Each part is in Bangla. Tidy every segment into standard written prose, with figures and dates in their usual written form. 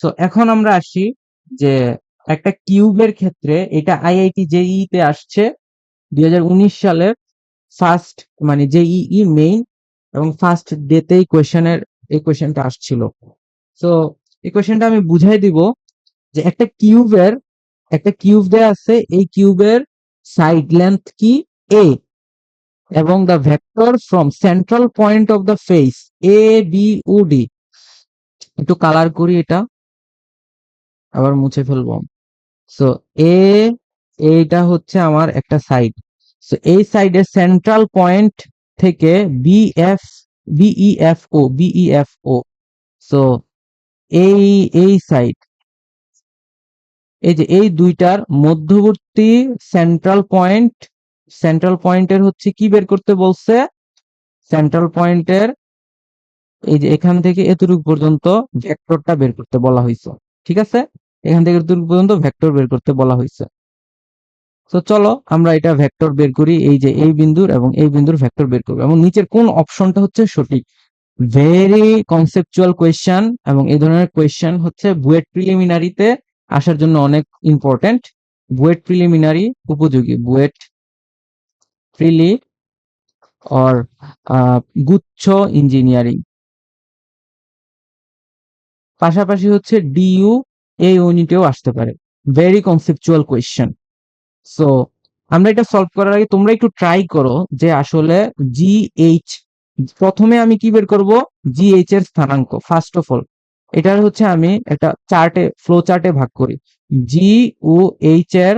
তো এখন আমরা আসি যে একটা কিউবের ক্ষেত্রে, এটা আইআইটি জেইই তে আসছে 2019 সালের ফার্স্ট, মানে জেইই মেইন এবং ফার্স্ট ডেতেই এই কোয়েশ্চেনটা আসছিল। তো এই কোয়েশ্চেনটা আমি বুঝাই দিব যে একটা কিউব দেয়া আছে, এই কিউবের সাইড লেন্থ কি a, এবং the vector from central point of the face A B O D. একটু কালার করি, এটা আবার মুছে ফেলবো। সো এ, এইটা হচ্ছে আমার একটা সাইড। সো এই সাইডের সেন্ট্রাল পয়েন্ট থেকে বিএফ বিইএফ ও। সো এই এই সাইড, এই যে এই দুইটার মধ্যবর্তী সেন্ট্রাল পয়েন্টের হচ্ছে কি বের করতে বলছে, সেন্ট্রাল পয়েন্টের এই যে এখান থেকে এতটুকু পর্যন্ত ভেক্টরটা বের করতে বলা হয়েছে। ঠিক আছে, এখান থেকে এতটুকু পর্যন্ত ভেক্টর বের করতে বলা হয়েছে। তো চলো আমরা এটা ভেক্টর বের করি, এই যে এই বিন্দুর এবং এই বিন্দুর ভেক্টর বের করবো, এবং নিচের কোন অপশনটা হচ্ছে সঠিক। ভেরি কনসেপচুয়াল কোয়েশ্চেন, এবং এই ধরনের কোয়েশ্চেন হচ্ছে বুয়েট প্রিলিমিনারিতে আসার জন্য অনেক ইম্পর্টেন্ট। বুয়েট প্রিলিমিনারি উপযোগী, বুয়েট প্রিলি অর গুচ্ছ ইঞ্জিনিয়ারিং, পাশাপাশি হচ্ছে ডিইউ এই ইউনিটেও আসতে পারে। Very conceptual question. সো আমরা এটা সলভ করার আগে তোমরা একটু ট্রাই করো যে আসলে জিএইচ, প্রথমে আমি কি বের করব, জিএইচ এর স্থানাঙ্ক। ফার্স্ট অফ অল এটার হচ্ছে আমি একটা ফ্লো চার্টে ভাগ করি। জি ও এইচ এর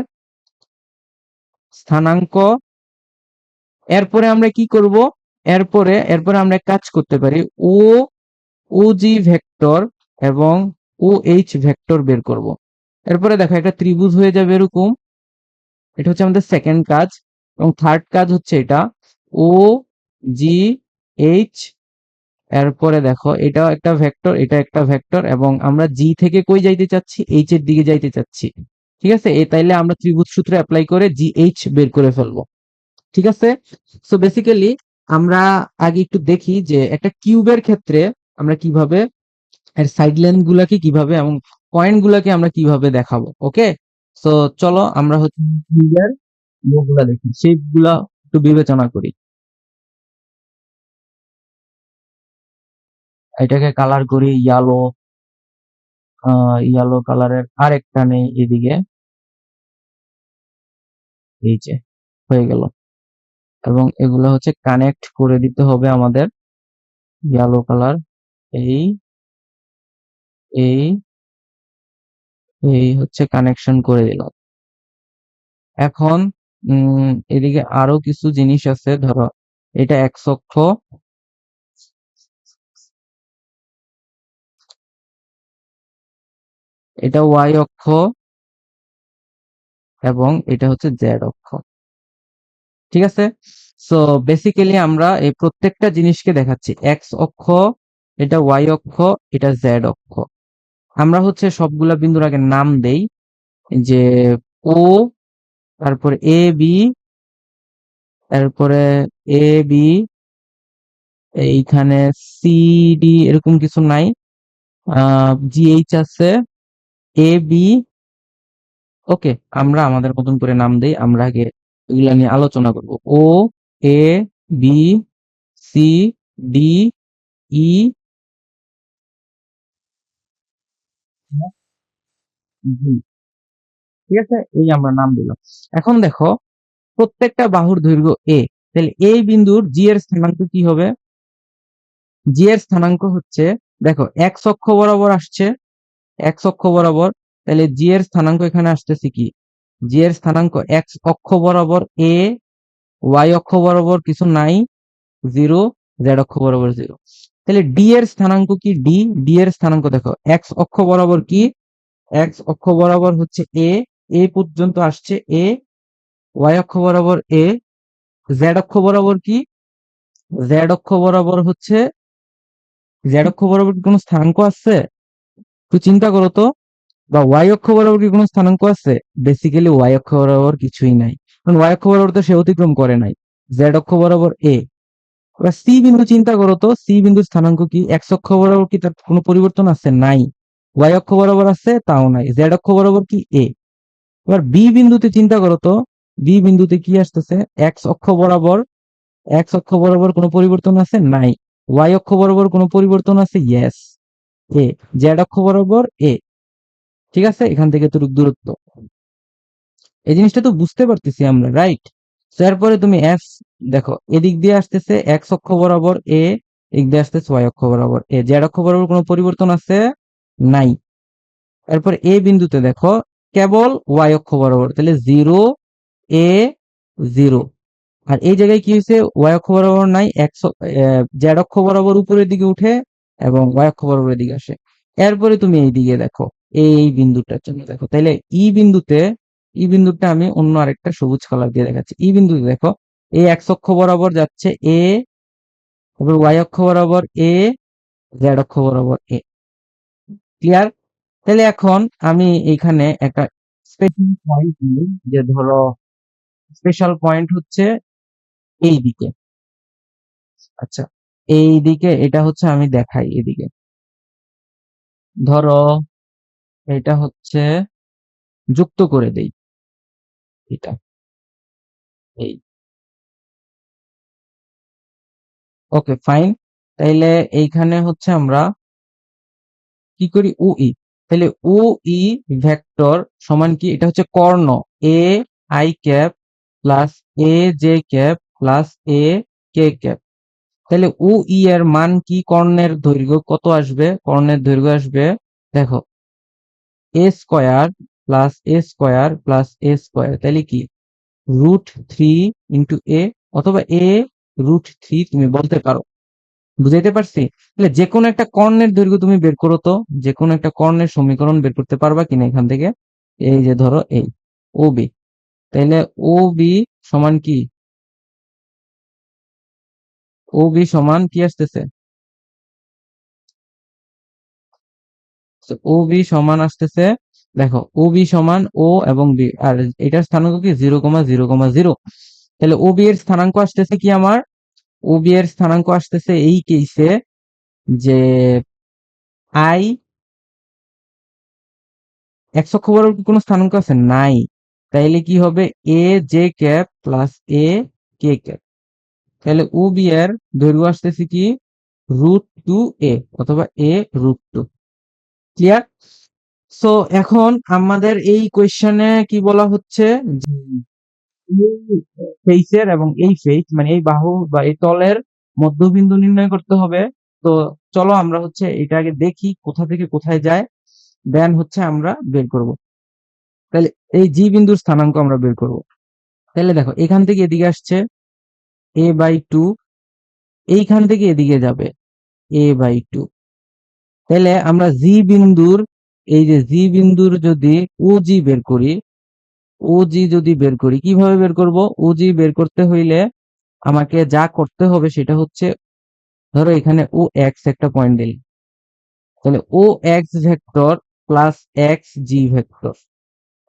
স্থানাঙ্ক, এরপরে আমরা কি করব, এরপরে আমরা এক কাজ করতে পারি, ও ও জি ভেক্টর এবং ও এইচ ভেক্টর বের করব। এরপরে দেখো একটা ত্রিভুজ হয়ে যাবে এরকম। এটা হচ্ছে আমাদের সেকেন্ড কাজ। এবং থার্ড কাজ হচ্ছে এটা ও জি এইচ, এরপরে দেখো এটাও একটা ভেক্টর, এটা একটা ভেক্টর, এবং আমরা জি থেকে কই যাইতে চাচ্ছি, এইচ এর দিকে যাইতে চাচ্ছি। ঠিক আছে, এই তাইলে আমরা ত্রিভুজ সূত্র অ্যাপ্লাই করে জি এইচ বের করে ফেলবো। ঠিক আছে, সো বেসিক্যালি আমরা আগে একটু দেখি যে একটা কিউবের ক্ষেত্রে আমরা কিভাবে এর সাইড লেন্থ গুলাকে কিভাবে এবং পয়েন্ট গুলাকে আমরা কিভাবে দেখাবো। ওকে, সো চলো আমরা হচ্ছে কিউবের গুলা দেখি, শেপ গুলা একটু বিবেচনা করি। এটাকে কালার করি ইয়েলো, ইয়েলো কালারের আরেকটা নেই এদিকে, এই যে হয়ে গেল। এবং এগুলো হচ্ছে কানেক্ট করে দিতে হবে আমাদের, ইয়েলো কালার, এই এই এই হচ্ছে কানেকশন করে দিলাম। এখন এদিকে আরো কিছু জিনিস আছে, ধরো এটা এক্স অক্ষ, এটা ওয়াই অক্ষ, এবং এটা হচ্ছে জেড অক্ষ। ঠিক আছে, সো বেসিক্যালি আমরা এই প্রত্যেকটা জিনিসকে দেখাচ্ছি, এক্স অক্ষ, এটা ওয়াই অক্ষ, এটা জেড অক্ষ। আমরা হচ্ছে সবগুলা বিন্দুর আগে নাম দেই, যে ও, তারপরে এ বি, তারপরে এ বি, এইখানে সি ডি এরকম কিছু নাই, জিএইচ আছে, এ বি। ওকে, আমরা আমাদের মতন করে নাম দেই, আমরা আগে এগুলা নিয়ে আলোচনা করব। ও, এ, বি, সি, ডি, ই, জি। ঠিক আছে, এই আমরা নাম দিলাম। এখন দেখো প্রত্যেকটা বাহুর দৈর্ঘ্য এ, তাহলে এই বিন্দুর জি এর স্থানাঙ্ক কি হবে, জি এর স্থানাঙ্ক হচ্ছে, দেখো এক্স অক্ষ বরাবর আসছে, এক্স অক্ষ বরাবর, তাহলে জি এর স্থানাঙ্ক এখানে আসতেছে কি, জি এর স্থানাঙ্ক এক্স অক্ষ বরাবর এ, ওয়াই অক্ষ বরাবর কিছু নাই, জিরো, জেড অক্ষ বরাবর জিরো। তাহলে ডি এর স্থানাঙ্ক কি, ডি এর স্থানাঙ্ক দেখো এক্স অক্ষ বরাবর কি, এক্স অক্ষ বরাবর হচ্ছে এ পর্যন্ত আসছে এ, ওয়াই অক্ষ বরাবর এ, জেড অক্ষ বরাবর কি, জেড অক্ষ বরাবর হচ্ছে, জেড অক্ষ বরাবর কি কোনো স্থানাঙ্ক আছে, একটু চিন্তা করো তো। বা ওয়াই অক্ষ বরাবর কি কোনো স্থানাঙ্ক আছে, বেসিক্যালি ওয়াই অক্ষ বরাবর কিছুই নাই, কারণ ওয়াই অক্ষ বরাবর তো সে অতিক্রম করে নাই। জেড অক্ষ বরাবর এ। এবার সি বিন্দু চিন্তা করো তো, সি বিন্দুর স্থানাঙ্ক কি, এক্স অক্ষ বরাবর কি তার কোনো পরিবর্তন আছে, নাই। ওয়াই অক্ষ বরাবর আছে তাও নাই, জেড অক্ষ বরাবর কি এ। এবার বি বিন্দুতে চিন্তা করো তো, বি বিন্দুতে কি আসতেছে, এক্স অক্ষ বরাবর, এক্স অক্ষ বরাবর কোনো পরিবর্তন আছে নাই, ওয়াই অক্ষ বরাবর কোনো পরিবর্তন আছে ইয়েস, এ, জেড অক্ষ বরাবর এ, ঠিক আছে, এখান থেকে এতটুকু দূরত্ব, এই জিনিসটা তো বুঝতে পারতেছি আমরা, রাইট। এরপরে তুমি এফ দেখো, এদিক দিয়ে আসতেছে এক্স অক্ষ বরাবর এ, এদিক দিয়ে আসতেছে ওয়াই অক্ষ বরাবর এ, জেড অক্ষ বরাবর কোনো পরিবর্তন আছে নাই। এরপর এ বিন্দুতে দেখো কেবল ওয়াই অক্ষ বরাবর, তাহলে 0 এ 0। আর এই জায়গায় কি হয়েছে, ওয়াই অক্ষ বরাবর নাই, এক্স জেড অক্ষ বরাবর উপরের দিকে উঠে এবং ওয়াই অক্ষ বরাবরের দিকে আসে। এরপরে তুমি এই দিকে দেখো, এই বিন্দুটার জন্য দেখো, তাহলে ই বিন্দুতে, ই বিন্দুটা আমি অন্য আরেকটা সবুজ কালার দিয়ে দেখাচ্ছি। ই বিন্দুতে দেখো, এ এক্স অক্ষ বরাবর যাচ্ছে এ, তারপর ওয়াই অক্ষ বরাবর এ, জেড অক্ষ বরাবর এ, ক্লিয়ার। তাহলে এখন আমি এইখানে একটা স্পেশাল পয়েন্ট নিই, যে ধরো স্পেশাল পয়েন্ট হচ্ছে এই দিকে, আচ্ছা এই দিকে, এটা হচ্ছে আমি দেখাই এদিকে, ধরো এটা হচ্ছে যুক্ত করে দেই, এটা এই, ওকে ফাইন। তাইলে এইখানে হচ্ছে আমরা কি করি, ও ই, তাহলে ও ই ভেক্টর সমান কি, এটা হচ্ছে কর্ণ a i cap plus a j cap plus a k cap. তাহলে ও ই এর মান কি, কর্ণের দৈর্ঘ্য কত আসবে, কর্ণের দৈর্ঘ্য আসবে দেখো এ স্কোয়ার প্লাস এ স্কোয়ার প্লাস এ স্কোয়ার, তাহলে কি √3 ইন্টু এ, অথবা এ √3 তুমি বলতে পারো, বুঝাইতে পারছি। তাহলে যে কোনো একটা কর্ণের দৈর্ঘ্য তুমি বের করো তো, যে কোনো একটা কর্ণের সমীকরণ বের করতে পারবা কিনা এখান থেকে, এই যে ধরো এই ও বি, তাহলে ও বি সমান কি, ও বি সমান কি আসতেছে, ও বি সমান আসতেছে, দেখো ও বি সমান ও এবং বি, আর এটার স্থানাঙ্ক কি 0,0,0, তাহলে ও বি এর স্থানাঙ্ক আসতেছে কি আমার, ও বি এর স্থানাঙ্ক আসতেছে এই কেসে যে আই, এক্স অক্ষ বরাবর কি কোনো স্থানাঙ্ক আছে নাই, তাইলে কি হবে এ j cap plus a k cap, তাহলে ও বি এর দৈর্ঘ্য আসতেছে কি √2 এ অথবা a√2, ক্লিয়ার। সো এখন আমাদের এই কোয়েশ্চেনে কি বলা হচ্ছে, যে এই ফেইসের এবং এই ফেইস মানে এই বাহু বা এই তলের মধ্যবিন্দু নির্ণয় করতে হবে। তো চলো আমরা হচ্ছে এটা আগে দেখি কোথা থেকে কোথায় যায়, দেন হচ্ছে আমরা বের করব। তাহলে এই জি বিন্দুর স্থানাঙ্ক আমরা বের করব। তাহলে দেখো এখান থেকে এদিকে আসছে a/2, এইখান থেকে এদিকে যাবে a/2, তাহলে আমরা জি বিন্দুর, এই যে জি বিন্দুর যদি ওজি বের করি, ওজি যদি বের করি কিভাবে বের করব, ওজি বের করতে হইলে আমাকে যা করতে হবে সেটা হচ্ছে, ধরো এখানে ও এক্স একটা পয়েন্ট দিল, তাহলে ও এক্স ভেক্টর প্লাস এক্স জি ভেক্টর,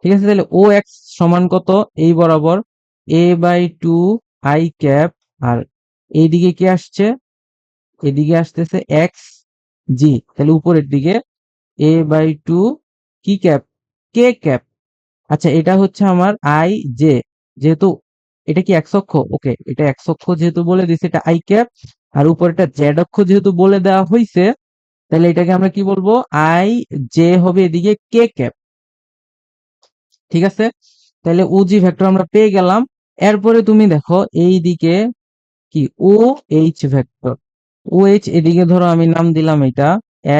ঠিক আছে। তাহলে ও এক্স সমান কত, এই বরাবর a/2 আই ক্যাপ, আর এইদিকে কি আসছে, এদিকে আসতেছে এক্স জি, তাহলে উপরের দিকে a/2 কি ক্যাপ, কে ক্যাপ। আচ্ছা এটা হচ্ছে আমার আই জে, যেহেতু এটা কি এক্স অক্ষ, ওকে এটা এক্স অক্ষ যেহেতু বলে দিছে এটা আই ক্যাপ, আর উপরেটা জেড অক্ষ যেহেতু বলে দেওয়া হয়েছে, তাহলে এটাকে আমরা কি বলবো, আই জে হবে এদিকে কে ক্যাপ, ঠিক আছে। তাহলে ওজি ভেক্টর আমরা পেয়ে গেলাম। এরপরে তুমি দেখো এই দিকে কি O H vector, O H এদিকে ধরো আমি নাম দিলাম এটা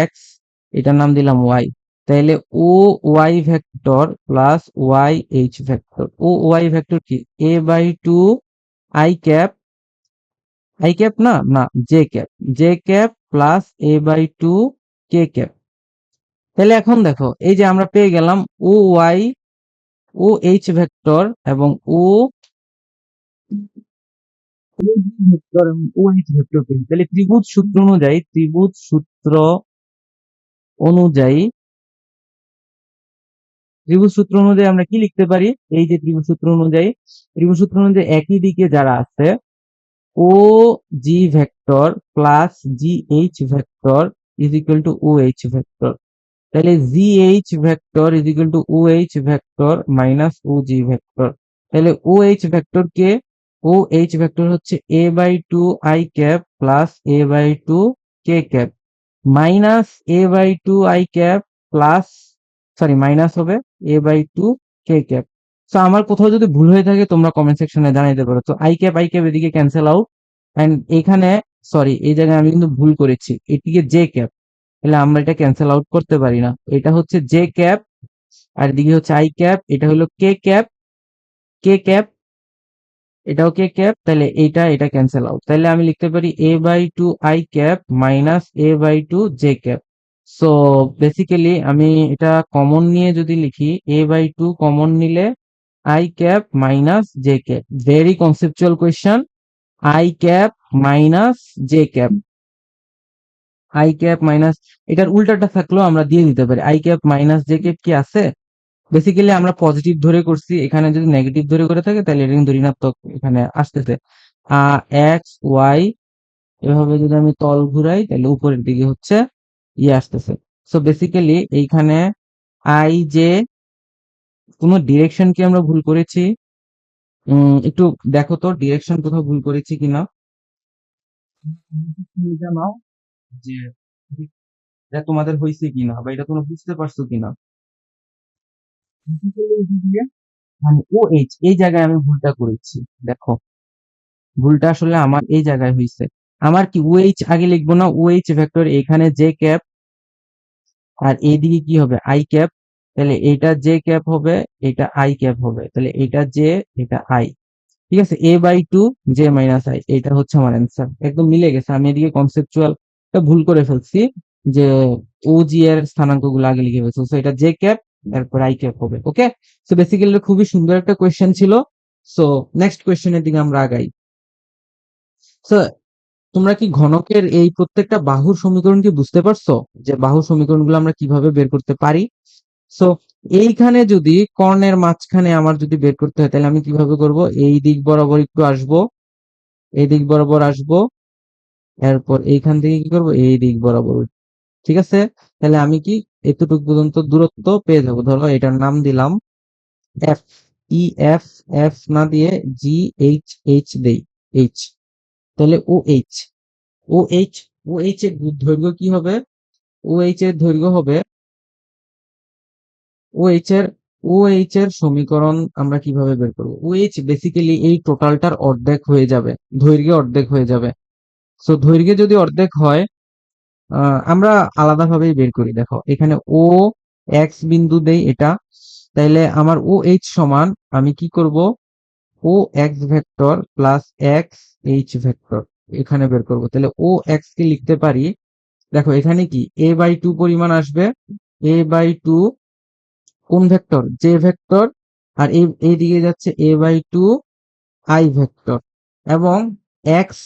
এক্স, এটার নাম দিলাম ওয়াই, তাহলে O Y vector plus Y H vector, O Y vector কি a/2 i cap, i cap না না j cap, j cap plus a/2 k cap. তাহলে এখন দেখো এই যে আমরা পেয়ে গেলাম O Y, O H vector এবং ও ভেক্টর এবং ও এইচ ভেক্টর পেয়েছি। তাহলে ত্রিভুজ সূত্র অনুযায়ী, ত্রিভুজ সূত্র অনুযায়ী, ত্রিভুজ সূত্র অনুযায়ী আমরা কি লিখতে পারি, এই যে ত্রিভুজ সূত্র অনুযায়ী, ত্রিভুজ সূত্র অনুযায়ী একই দিকে যারা আছে O G vector plus G H vector is equal to O H vector, তাহলে G H vector is equal to O H vector minus O G vector. তাহলে ও এইচ ভেক্টর কে, ও এইচ ভেক্টর হচ্ছে a by two i cap plus a by two k cap minus a by two i cap plus, sorry minus হবে a by two k cap. So আমার কোথাও যদি ভুল হয়ে থাকে তোমরা কমেন্ট সেকশনে জানাইতে পারো। তো আই ক্যাপ এদিকে ক্যান্সেল আউট, এন্ড এখানে সরি এই জায়গায় আমি কিন্তু ভুল করেছি, এটিকে জে ক্যাপ, তাহলে আমরা এটা ক্যান্সেল আউট করতে পারি না। এটা হচ্ছে জে ক্যাপ আর এদিকে হচ্ছে আই ক্যাপ, এটা হলো কে ক্যাপ, কে ক্যাপ, এটাও কে ক্যাপ, তাহলে এটা ক্যান্সেল আউট। তাহলে আমি লিখতে পারি a by two i cap minus a by two j cap. So basically আমি এটা কমন নিয়ে যদি লিখি, এ বাই টু কমন নিলে i cap minus j cap, very conceptual question. I cap minus j cap, i cap minus, এটার উল্টাটা থাকলেও আমরা দিয়ে দিতে পারি। I cap minus j cap কি আছে, বেসিক্যালি আমরা পজিটিভ ধরে করছি, এখানে যদি নেগেটিভ ধরে করে থাকে তাহলে এটা কিন্তু ঋণাত্মক এখানে আসতেছে। এক্স ওয়াই এভাবে যদি আমি তল ঘুরাই তাহলে উপরের দিকে হচ্ছে ইয়ে আসতেছে। সো বেসিক্যালি এইখানে আই জে, কোনো ডিরেকশন কি আমরা ভুল করেছি? একটু দেখো তো ডিরেকশন কোথাও ভুল করেছি কিনা। জানাও যে এটা তোমাদের হয়েছে কিনা বা এটা তোমরা বুঝতে পারছো কিনা। মানে ও এইচ এই জায়গায় আমি ভুলটা করেছি, দেখো ভুলটা আসলে আমার এই জায়গায় হয়েছে। আমার কি ও এইচ আগে লিখবো না, ও এইচ ভেক্টর এখানে জে ক্যাপ আর এইদিকে কি হবে আই ক্যাপ, তাহলে এটা জে ক্যাপ হবে, এটা আই ক্যাপ হবে, তাহলে এটা জে এটা আই, ঠিক আছে। A by two j minus i, এটা হচ্ছে আমার অ্যান্সার, একদম মিলে গেছে। আমি এদিকে কনসেপচুয়াল ভুল করে ফেলছি, যে ও জি এর স্থানাঙ্ক গুলো আগে লিখে ফেলছি। সো এটা জে ক্যাপ তারপর আই ক্যাপ হবে। ওকে, সো বেসিক্যালি খুবই সুন্দর একটা কোয়েশ্চেন ছিল। সো নেক্সট কোয়েশ্চেনের দিকে আমরা আগাই। সো তোমরা কি ঘনকের এই প্রত্যেকটা বাহুর সমীকরণ কি বুঝতে পারছো, যে বাহুর সমীকরণগুলো আমরা কিভাবে বের করতে পারি? সো এইখানে যদি কর্ণের মাঝখানে আমার যদি বের করতে হয় তাহলে আমি কিভাবে করব, এই দিক বরাবর একটু আসবো, এই দিক বরাবর আসবো, এরপর এইখান থেকে কি করব, এই দিক বরাবর, ঠিক আছে। তাহলে আমি কি এতটুকু পর্যন্ত দূরত্ব পেয়ে যাবো। ধরো এটার নাম দিলাম এফ, ই এফ, এফ না দিয়ে জি এইচ, এইচ দেই, এইচ, তাহলে O H, O H, O H এর দৈর্ঘ্য কি হবে, ও এইচ এর দৈর্ঘ্য হবে, ও এইচ এর, ও এইচ এর সমীকরণ আমরা কিভাবে বের করবো, ও এইচ বেসিক্যালি এই টোটালটার অর্ধেক হয়ে যাবে, দৈর্ঘ্যে অর্ধেক হয়ে যাবে। সো দৈর্ঘ্যে যদি অর্ধেক হয়, আমরা আলাদাভাবেই বের করি। দেখো এখানে ও এক্স বিন্দু দেই এটা, তাইলে আমার ও এইচ সমান আমি কি করব, O x vector plus x H vector এখানে বের করব। তাহলে ও এক্স কে লিখতে পারি, দেখো এখানে কি এ বাই টু পরিমাণ আসবে, এ বাই টু কোন ভেক্টর, জে ভেক্টর, আর এই দিকে যাচ্ছে এ বাই টু আই ভেক্টর, এবং এক্স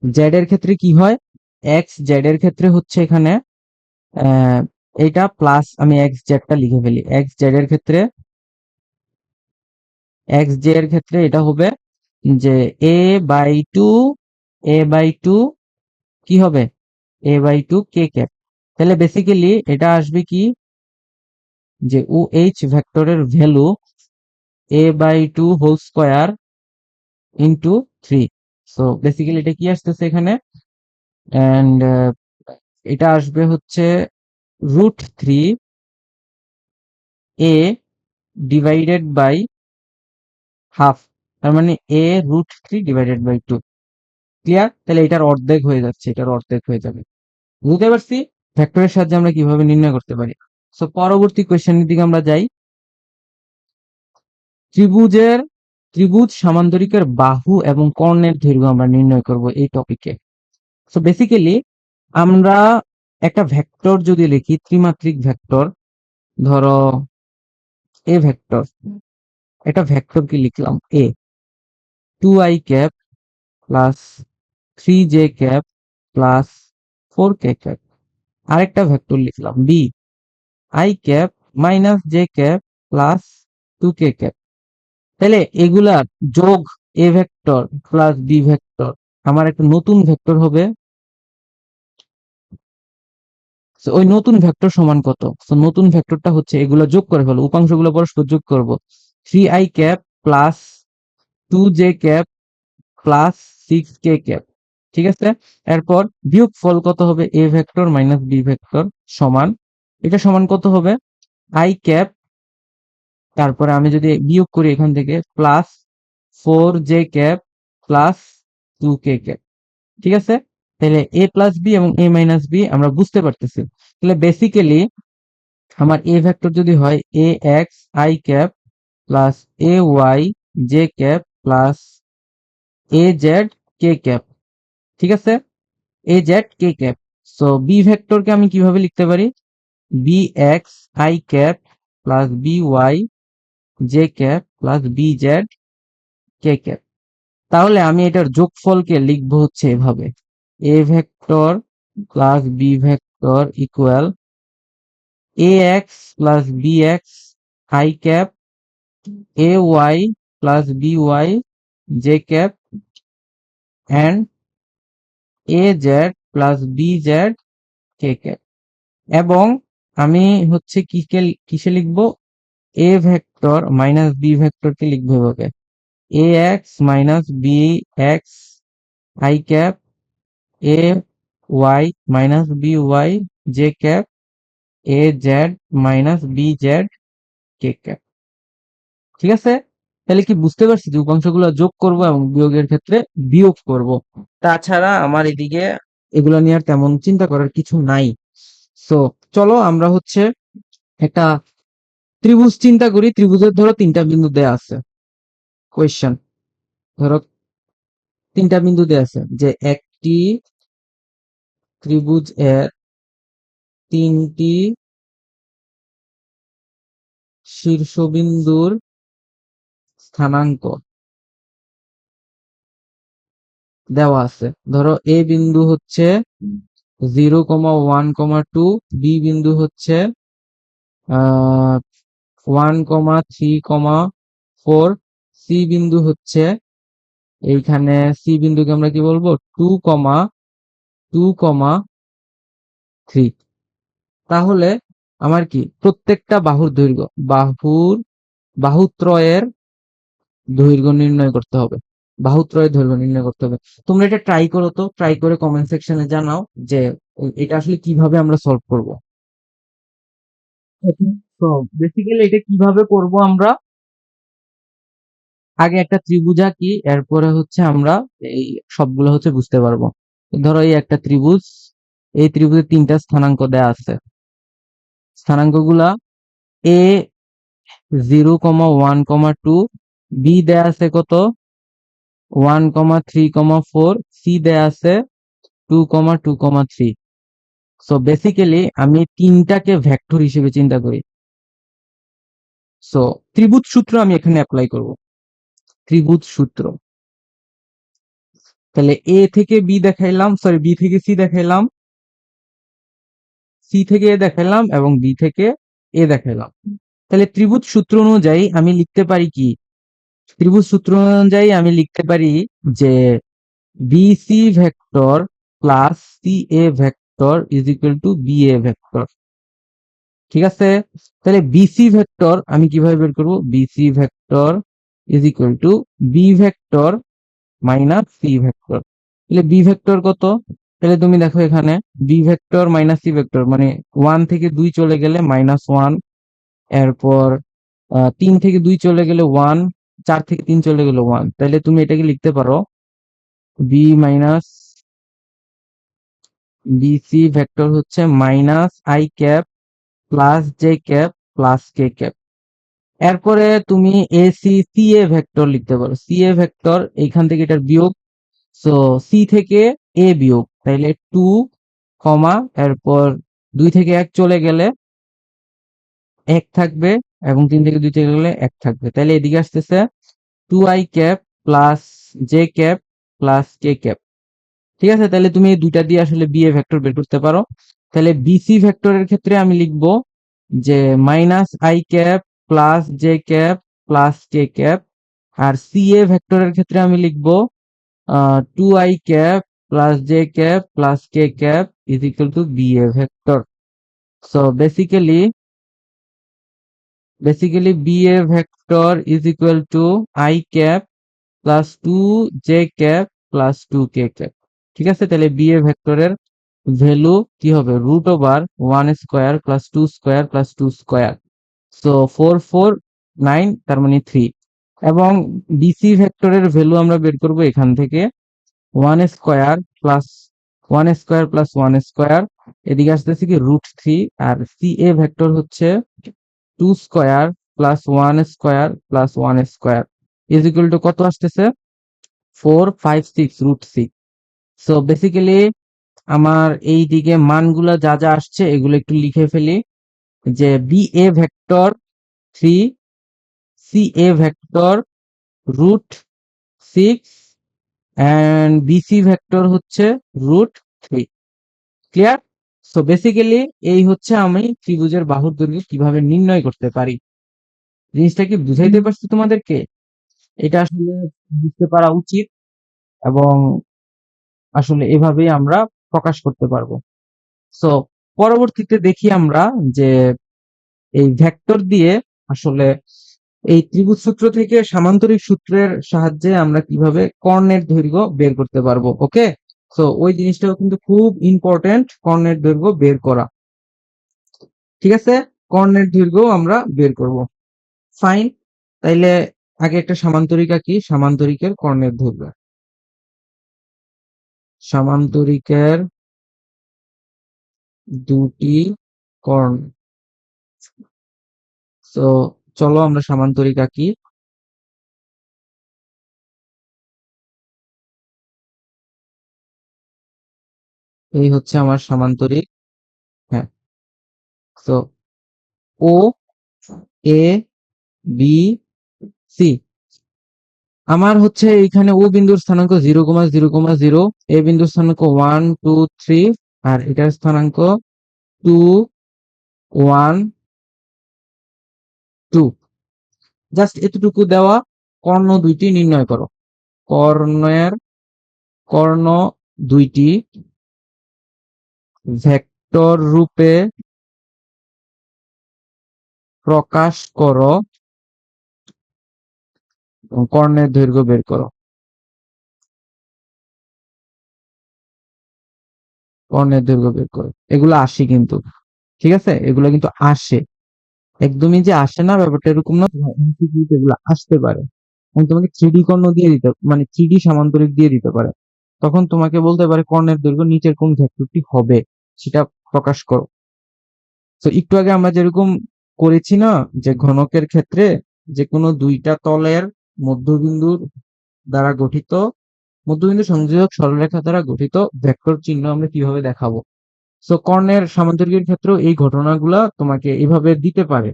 জেড এর ক্ষেত্রে কি হয়, এক্স জেড এর ক্ষেত্রে হচ্ছে এখানে আহ, এইটা প্লাস, আমি এক্স জেডটা লিখে ফেলি, এক্স জেড এর ক্ষেত্রে, এক্স জে এর ক্ষেত্রে এটা হবে যে a by two, a by two কি হবে, a by two k cap. তাহলে বেসিক্যালি এটা আসবে কি, যে ও এইচ ভেক্টরের value a by two whole square into three. So basically এটা কি আসতেছে এখানে, অ্যান্ড এটা আসবে হচ্ছে root three a divided by half, তার মানে a root three divided by two. Clear? তাহলে এটার অর্ধেক হয়ে যাচ্ছে, এটার অর্ধেক হয়ে যাবে। বুঝতে পারছি ভেক্টরের সাহায্যে আমরা কিভাবে নির্ণয় করতে পারি। সো পরবর্তী কোয়েশ্চেনের দিকে আমরা যাই। ত্রিভুজের, ত্রিভুজ সামান্তরিকের বাহু এবং কর্ণের দৈর্ঘ্য আমরা নির্ণয় করব এই টপিকে। সো বেসিক্যালি আমরা একটা ভেক্টর যদি লিখি, ত্রিমাত্রিক ভেক্টর, ধরো এ ভেক্টর, একটা ভেক্টর কি লিখলাম, a two i cap plus three j cap plus four k cap. আরেকটা ভেক্টর লিখলাম b i cap minus j cap plus two k cap. তাহলে এগুলার যোগ a vector plus b vector আমার একটা নতুন ভেক্টর হবে, So, ওই নতুন ভেক্টর সমান কত? So, নতুন ভেক্টরটা হচ্ছে এগুলো যোগ করে ফেলো, উপাংশগুলো পরস্পর যোগ করব। 3i cap plus 2j cap plus 6k cap. ঠিক আছে, এরপর বিয়োগ ফল কত হবে? a vector minus b vector সমান, এটা সমান কত হবে? i ক্যাপ, তারপরে আমি যদি বিয়োগ করি এখান থেকে plus 4j cap plus 2k cap. ঠিক আছে, তাহলে a প্লাস বি এবং a মাইনাস বি আমরা বুঝতে পারতেছি। তাহলে বেসিক্যালি আমার a ভেক্টর যদি হয় a x i cap plus a y j cap plus a z k cap. ঠিক আছে, a z k cap. So b ভেক্টরকে আমি কিভাবে লিখতে পারি? b x i cap plus b y j cap plus b z k cap. তাহলে আমি এটার যোগফলকে লিখবো হচ্ছে এভাবে, a vector plus b vector equal ax plus bx i cap ay plus by j cap and az plus bz k cap. এবং আমি হচ্ছে কিসে লিখবো? a ভেক্টর মাইনাস b ভেক্টরকে লিখবো এভাবে, ax minus bx i cap ay minus by j cap az minus bz k cap. ঠিক আছে, তাহলে কি বুঝতে পারছি যে উপাংশগুলো যোগ করব এবং বিয়োগের ক্ষেত্রে বিয়োগ করব। তাছাড়া আমার এদিকে এগুলো নিয়ে আর তেমন চিন্তা করার কিছু নাই। সো চলো আমরা হচ্ছে একটা ত্রিভুজ চিন্তা করি। ত্রিভুজের ধরো তিনটা বিন্দু দেয়া আছে। কোয়েশ্চেন, ধরো তিনটা বিন্দু দেয়া আছে যে একটি ত্রিভুজ এর তিনটি শীর্ষবিন্দুর স্থানাঙ্ক দেওয়া আছে। ধরো এ বিন্দু হচ্ছে 0,1,2, বি বিন্দু হচ্ছে 1,3,4, সি বিন্দু হচ্ছে এইখানে, সি বিন্দুকে আমরা কি বলবো? 2,3। তাহলে আমার কি প্রত্যেকটা বাহুর দৈর্ঘ্য, বাহুত্রয়ের দৈর্ঘ্য নির্ণয় করতে হবে, বাহুত্রয়ের দৈর্ঘ্য নির্ণয় করতে হবে। তোমরা এটা ট্রাই করো, তো ট্রাই করে কমেন্ট সেকশনে জানাও যে এটা আসলে কিভাবে আমরা সলভ করব। তো বেসিক্যালি এটা কিভাবে করব আমরা, আগে একটা ত্রিভুজ আঁকি, এরপরে হচ্ছে আমরা এই সবগুলো হচ্ছে বুঝতে পারবো। ধরো এই একটা ত্রিভুজ, এই ত্রিভুজের তিনটা স্থানাঙ্ক দেয়া আছে। স্থানাঙ্কগুলা এ 0,1,2, বি দেয়া আছে কত 1,3,4, সি দেয়া আছে 2,2,3। সো বেসিক্যালি আমি তিনটাকে ভেক্টর হিসেবে চিন্তা করি। সো ত্রিভুজ সূত্র আমি এখানে অ্যাপ্লাই করব। ত্রিভুজ সূত্র, তাহলে এ থেকে বি দেখাইলাম, সরি বি থেকে সি দেখাইলাম, সি থেকে এ দেখাইলাম এবং বি থেকে এ দেখাইলাম। তাহলে ত্রিভুজ সূত্র অনুযায়ী আমি লিখতে পারি কি? ত্রিভুজ সূত্র অনুযায়ী আমি লিখতে পারি যে BC vector plus C A vector is equal to B A vector. ঠিক আছে, তাহলে বিসি ভেক্টর আমি কিভাবে বের করব? BC vector is equal to B vector minus C vector. তাহলে বি ভেক্টর কত? তাহলে তুমি দেখো এখানে B vector minus C vector মানে 1 থেকে 2 চলে গেলে -1, এরপর 3 থেকে 2 চলে গেলে 1, 4 থেকে 3 চলে গেলে 1। তাহলে তুমি এটাকে লিখতে পারো বি মাইনাস বিসি ভেক্টর হচ্ছে minus i cap plus j cap plus k cap. এরপরে তুমি এসি সি এ ভেক্টর লিখতে পারো। সি এ ভেক্টর এইখান থেকে এটার বিয়োগ, সো সি থেকে এ বিয়োগ, তাইলে 2, এরপর 2 থেকে 1 চলে গেলে 1 থাকবে এবং 3 থেকে 2 চলে গেলে 1 থাকবে। তাইলে এদিকে আসতেছে 2i cap plus j cap plus k cap. ঠিক আছে, তাহলে তুমি এই দুইটা দিয়ে আসলে বি এ ভেক্টর বের করতে পারো। তাহলে বিসি ভেক্টরের ক্ষেত্রে আমি লিখবো যে minus i cap plus j cap plus k cap, আর সি এ ভেক্টরের ক্ষেত্রে আমি লিখবো 2i cap plus j cap plus k cap is equal to B A vector. So basically BA vector is equal to I cap plus 2j cap plus 2k cap. ঠিক আছে, তাহলে বিএ ভেক্টরের ভ্যালু কি হবে? Root over 1 square plus 2 square plus 2 square. So 449, তার মানে 3। এবং বিসি ভেক্টরের ভ্যালু আমরা বের করব এখান থেকে 1 স্কোয়ার প্লাস 1 স্কোয়ার, এদিকে আসতেছে কি √3। আর সিএ ভেক্টর হচ্ছে 2 square plus 1 square plus 1 square is equal two কত আসতেছে? 456 √6। সো বেসিক্যালি আমার এই দিকে মানগুলা যা যা আসছে এগুলো একটু লিখে ফেলি, যে BA vector 3, CA vector √6 and BC vector হচ্ছে √3। ক্লিয়ার? সো বেসিক্যালি এই হচ্ছে আমি ত্রিভুজের বাহুর দৈর্ঘ্য কিভাবে নির্ণয় করতে পারি। জিনিসটা কি বুঝাইতে পারছি তোমাদেরকে? এটা আসলে বুঝতে পারা উচিত, এবং আসলে এভাবেই আমরা প্রকাশ করতে পারবো। সো পরবর্তীতে দেখি আমরা যে এই ভেক্টর দিয়ে আসলে এই ত্রিভুজ সূত্র থেকে সামান্তরিক সূত্রের সাহায্যে আমরা কিভাবে কর্ণের দৈর্ঘ্য বের করতে পারবো। ওকে, সো ওই জিনিসটাও কিন্তু খুব ইম্পর্টেন্ট, কর্ণের দৈর্ঘ্য বের করা। ঠিক আছে, কর্ণের দৈর্ঘ্য আমরা বের করব। ফাইন, তাইলে আগে একটা সামান্তরিক আঁকি। সামান্তরিকের কর্ণের দৈর্ঘ্য, সামান্তরিকের দুটি কর্ণ। তো চলো আমরা সামান্তরিক আঁকি। এই হচ্ছে আমার সামান্তরিক। হ্যাঁ, তো ও এ বি সি। আমার হচ্ছে এইখানে ও বিন্দুর স্থানাঙ্ক 0,0,0, এ বিন্দুর স্থানাঙ্ক 1 2 3, আর এটার স্থানাঙ্ক 2 1 2। জাস্ট এতটুকু দেওয়া। কর্ণ দুইটি নির্ণয় করো। কর্ণ দুইটি ভেক্টর রূপে প্রকাশ করো, কর্ণের দৈর্ঘ্য বের করো। কর্ণের দৈর্ঘ্য বের করো। এগুলো আসে কিন্তু, ঠিক আছে, এগুলো কিন্তু আসে। একদমই যে আসে না ব্যাপারটা এরকম না, এমসিকিউ এগুলো আসতে পারে। এবং তোমাকে 3D কর্ণ দিয়ে দিতে, মানে 3D সামান্তরিক দিয়ে দিতে পারে। তখন তোমাকে বলতে পারে কর্ণের দৈর্ঘ্য নিচের কোন ভেক্টরটি হবে সেটা প্রকাশ করো। তো একটু আগে আমরা যেরকম করেছি না, যে ঘনকের ক্ষেত্রে যে কোনো দুইটা তলের মধ্যবিন্দুর দ্বারা গঠিত, মধ্যবিন্দু সংযোজক সরলরেখা দ্বারা গঠিত ভেক্টর চিহ্ন আমরা কিভাবে দেখাবো। সো কর্ণের সামান্তরিকের ক্ষেত্রেও এই ঘটনাগুলা তোমাকে এভাবে দিতে পারে।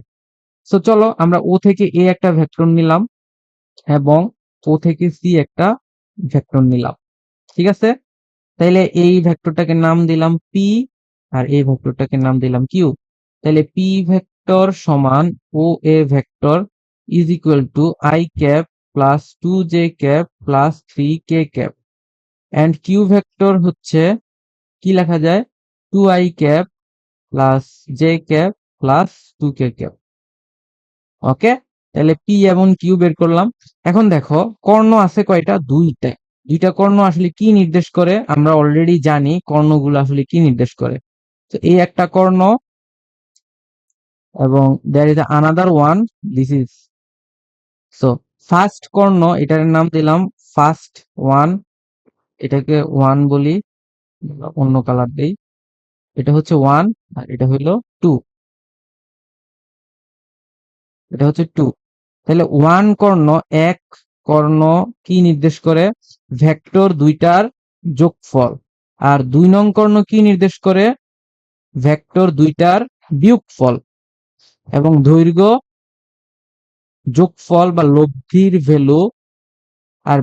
সো চলো আমরা ও থেকে এ একটা ভেক্টর নিলাম, এবং ও থেকে সি একটা ভেক্টর নিলাম। ঠিক আছে, তাইলে এই ভেক্টরটাকে নাম দিলাম পি, আর এই ভেক্টরটাকে নাম দিলাম কিউ। তাহলে পি ভেক্টর সমান O A vector is equal to i cap plus 2j cap plus 3k cap, and q vector হচ্ছে কি লেখা যায়? 2i cap plus j cap plus 2k cap. Okay, তাহলে পি এবং কিউ বের করলাম। এখন দেখো কর্ণ আছে কয়টা? দুইটা। দুইটা কর্ণ আসলে কি নির্দেশ করে আমরা অলরেডি জানি, কর্ণগুলো আসলে কি নির্দেশ করে। তো এই একটা কর্ণ, এবং there is another one, this is, so first কর্ণ, এটার নাম দিলাম ফার্স্ট ওয়ান, এটাকে ওয়ান বলি, অন্য কালার দেই। এটা হচ্ছে ওয়ান, আর এটা হলো টু, এটা হচ্ছে টু। তাহলে ওয়ান কর্ণ, এক কর্ণ কি নির্দেশ করে? ভেক্টর দুইটার যোগফল। আর 2 নং কর্ণ কি নির্দেশ করে? ভেক্টর দুইটার বিয়োগফল। এবং দৈর্ঘ্য যোগফল বা লব্ধির ভ্যালু, আর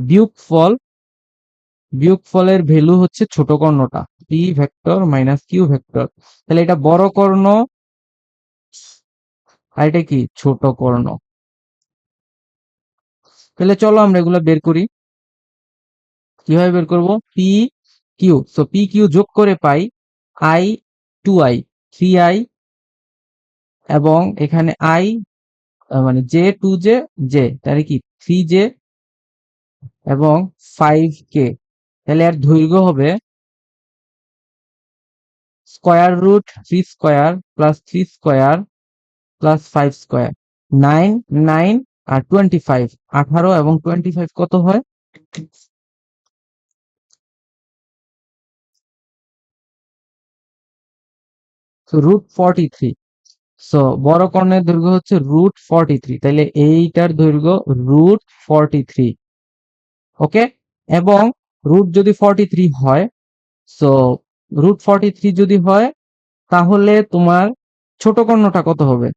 বিয়োগফলের ভ্যালু হচ্ছে ছোট কর্ণটা, p vector minus Q vector. তাহলে এটা বড় কর্ণ, আর এটা কি ছোট কর্ণ। তাহলে চলো আমরা এগুলো বের করি। কিভাবে বের করব? P Q, so P Q যোগ করে পাই i 2i 3i এবং এখানে আই মানে জে 2j জে তাহলে কি 3j এবং 5k, তাহলে এর দৈর্ঘ্য হবে square root 3 square plus 3 square plus 5 square, 9 9 আর 25, 18 এবং 25 কত হয়? √43। সো বড় কর্ণের দৈর্ঘ্য হচ্ছে √43, তাহলে এইটার দৈর্ঘ্য √43। ওকে, এবং রুট যদি 43 হয়, সো √43 যদি হয় তাহলে তোমার ছোট কর্ণটা কত হবে?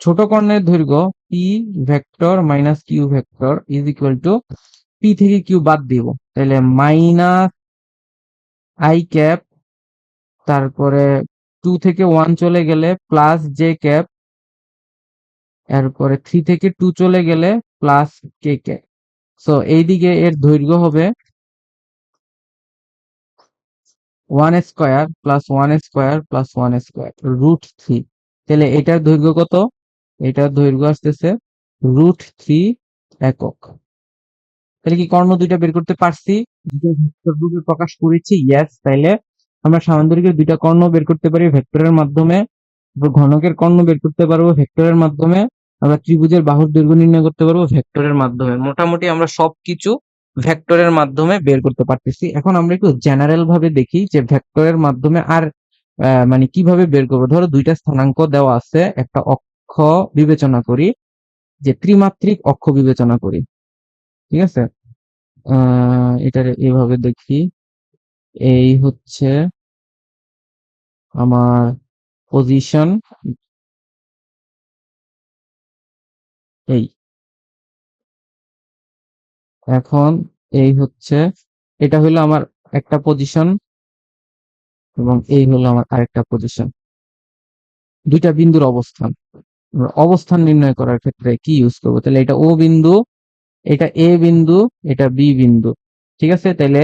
ছোট কর্ণের দৈর্ঘ্য P vector minus Q vector is equal to P থেকে কিউ বাদ দিব, তাহলে মাইনাস আই ক্যাপ, তারপরে 2 থেকে 1 চলে গেলে প্লাস জে ক্যাপ, এরপরে 3 থেকে 2 চলে গেলে প্লাস কে ক্যাপ। সো এইদিকে এর দৈর্ঘ্য হবে 1 square plus 1 square plus 1 square √3। তাহলে এটার দৈর্ঘ্য কত? এটার দৈর্ঘ্য আসতেছে √3 একক। তাহলে কি কর্ণ দুইটা বের করতে পারছি? দুটো ভেক্টর রূপে প্রকাশ করেছি, ইয়েস। তাইলে আমরা সামান্তরিকের দুইটা কর্ণ বের করতে পারি ভেক্টরের মাধ্যমে, ঘনকের কর্ণ বের করতে পারবো ভেক্টরের মাধ্যমে, আমরা ত্রিভুজের বাহুর দৈর্ঘ্য নির্ণয় করতে পারবো ভেক্টরের মাধ্যমে। মোটামুটি আমরা সবকিছু ভেক্টরের মাধ্যমে বের করতে পারতেছি। এখন আমরা একটু জেনারেল ভাবে দেখি যে ভেক্টরের মাধ্যমে আর মানে কিভাবে বের করবো। ধরো দুইটা স্থানাঙ্ক দেওয়া আছে, একটা অক্ষ বিবেচনা করি, যে ত্রিমাত্রিক অক্ষ বিবেচনা করি, ঠিক আছে। এটা এভাবে দেখি, এই হচ্ছে আমার পজিশন, এই এখন এই হচ্ছে, এটা হলো আমার একটা পজিশন এবং এই হলো আমার আরেকটা পজিশন, দুইটা বিন্দুর অবস্থান। আমরা অবস্থান নির্ণয় করার ক্ষেত্রে কি ইউজ করবো? তাহলে এটা ও বিন্দু, এটা এ বিন্দু, এটা বি বিন্দু, ঠিক আছে। তাহলে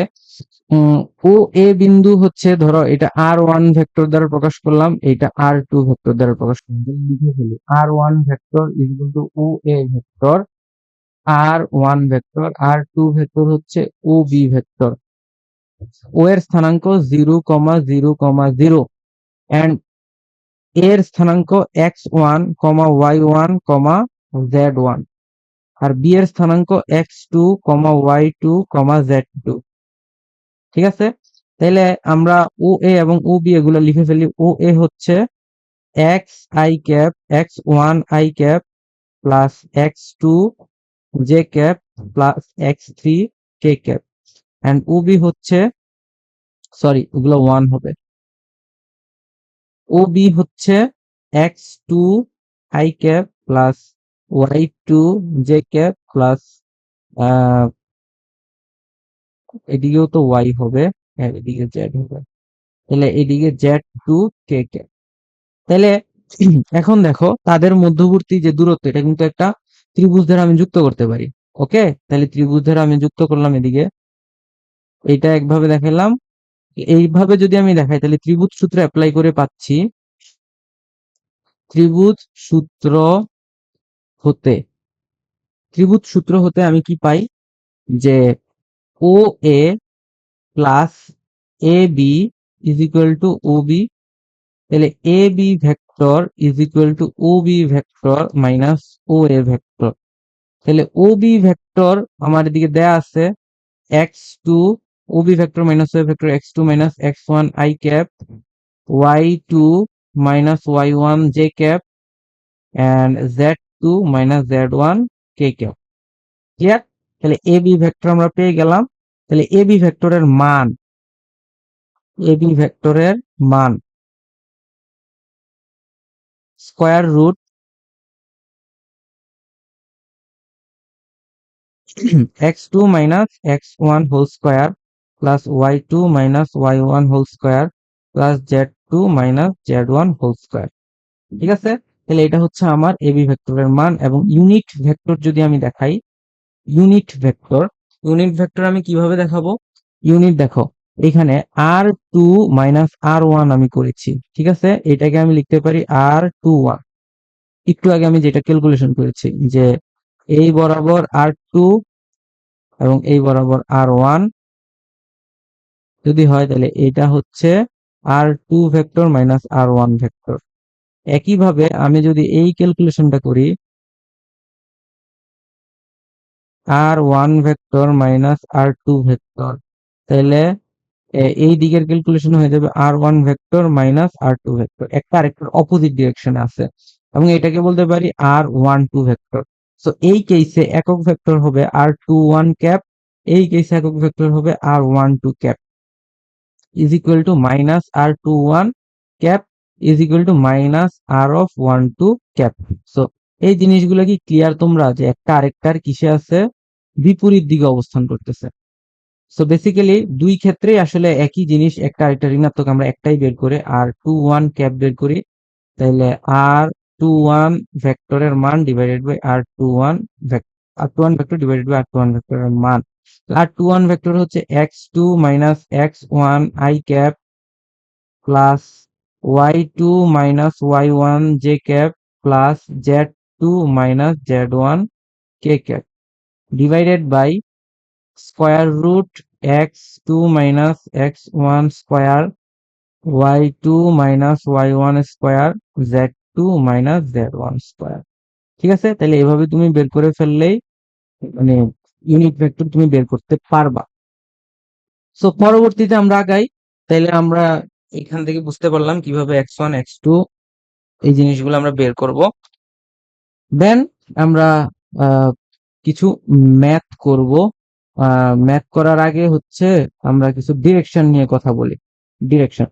ও এ বিন্দু হচ্ছে, ধরো এটা R1 ভেক্টর দ্বারা প্রকাশ করলাম, এটা R2 ভেক্টর দ্বারা প্রকাশ করলাম, লিখে ফেলি R1 vector is equal to O A vector, R1 vector, R2 vector হচ্ছে ও বি ভেক্টর। ও এর স্থানাঙ্ক 0,0,0 এন্ড এর স্থানাঙ্ক x1, y1, z1, আর বি এর স্থানাঙ্ক x2, y2, z2, ঠিক আছে। তাহলে আমরা ও এ এবং ও বি এগুলো লিখে ফেলি। ও এ হচ্ছে X I cap, x1 I cap plus x2 J cap plus x3 K cap, and O B হচ্ছে, সরি ওগুলো 1 হবে, ও বি হচ্ছে x2 I cap plus y2 J cap plus এদিকেও তো y হবে, এদিকে z হবে, তাহলে এদিকে z2 কে ক্যাপ। তাহলে এখন দেখো তাদের মধ্যবর্তী যে দূরত্ব, এটা কিন্তু একটা ত্রিভুজ দ্বারা আমি যুক্ত করতে পারি। ওকে, তাহলে ত্রিভুজ দ্বারা আমি যুক্ত করলাম, এদিকে এইটা একভাবে দেখালাম। এইভাবে যদি আমি দেখাই তাহলে ত্রিভুজ সূত্র অ্যাপ্লাই করে পাচ্ছি, ত্রিভুজ সূত্র হতে, ত্রিভুজ সূত্র হতে আমি কি পাই, যে O A plus A B is equal to O B, তাহলে A B vector is equal to O B vector minus O A vector. তাহলে ও বি ভেক্টর আমার এদিকে দেয়া আছে x2, O B vector minus O A vector x2 minus x1 i cap, y2 minus y1 j cap, and z2 minus z1 k cap. Clear? তাহলে এ বি ভেক্টর আমরা পেয়ে গেলাম। তাহলে এ বি ভেক্টরের মান, এ বি ভেক্টরের মান square root x2 minus x1 whole square plus y2 minus y1 whole square plus z2 minus z1 whole square, ঠিক আছে। তাহলে এটা হচ্ছে আমার এবি ভেক্টরের মান। এবং ইউনিট ভেক্টর যদি আমি দেখাই, ইউনিট ভেক্টর, ইউনিট ভেক্টর আমি কিভাবে দেখাবো? ইউনিট দেখো, এখানে R2 মাইনাস R1 আমি করেছি, ঠিক আছে। এটাকে আমি লিখতে পারি R21, একটু আগে আমি যেটা ক্যালকুলেশন করেছি যে এই বরাবর R2 এবং এই বরাবর R1 যদি হয় তাহলে এটা হচ্ছে R2 vector minus R1 vector. একইভাবে আমি যদি এই ক্যালকুলেশনটা করি R1 vector minus R2 vector, তাহলে এই দিকের ক্যালকুলেশন হয়ে যাবে R1 vector minus R2 vector, একটা আরেকটার অপোজিট ডিরেকশনে আছে এবং এটাকে বলতে পারি R12 ভেক্টর। সো এই কেসে একক ভেক্টর হবে R21 ক্যাপ, এই কেসে একক ভেক্টর হবে R12 cap is equal to minus R21 cap is equal to minus R of 12 cap. So এই জিনিসগুলো কি ক্লিয়ার তোমরা যে একটা আরেকটার কিসে আছে, বিপরীত দিকে অবস্থান করতেছে। সো বেসিক্যালি দুই ক্ষেত্রেই আসলে একই জিনিস, একটা আরেকটা ঋণাত্মক আমরা একটাই বের করে R21 ক্যাপ বের করি, তাহলে R21 ভেক্টরের মান divided by R21 R21 vector divided by R21 ভেক্টরের মান। R21 ভেক্টর হচ্ছে x2 minus x1 i cap plus y2 minus y1 j cap plus z2 minus z1 k cap divided by square root x2 minus x1 square y2 minus y1 square z2 minus z1 square. ঠিক আছে, তাহলে এভাবে তুমি বের করে ফেললেই মানে ইউনিট ভেক্টর তুমি বের করতে পারবা। সো পরবর্তীতে আমরা আগাই, তাহলে আমরা এখান থেকে বুঝতে পারলাম কিভাবে x1 x2 এই জিনিসগুলো আমরা বের করব। দেন আমরা কিছু ম্যাথ করব। ম্যাথ করার আগে হচ্ছে আমরা কিছু ডিরেকশন নিয়ে কথা বলি। ডিরেকশন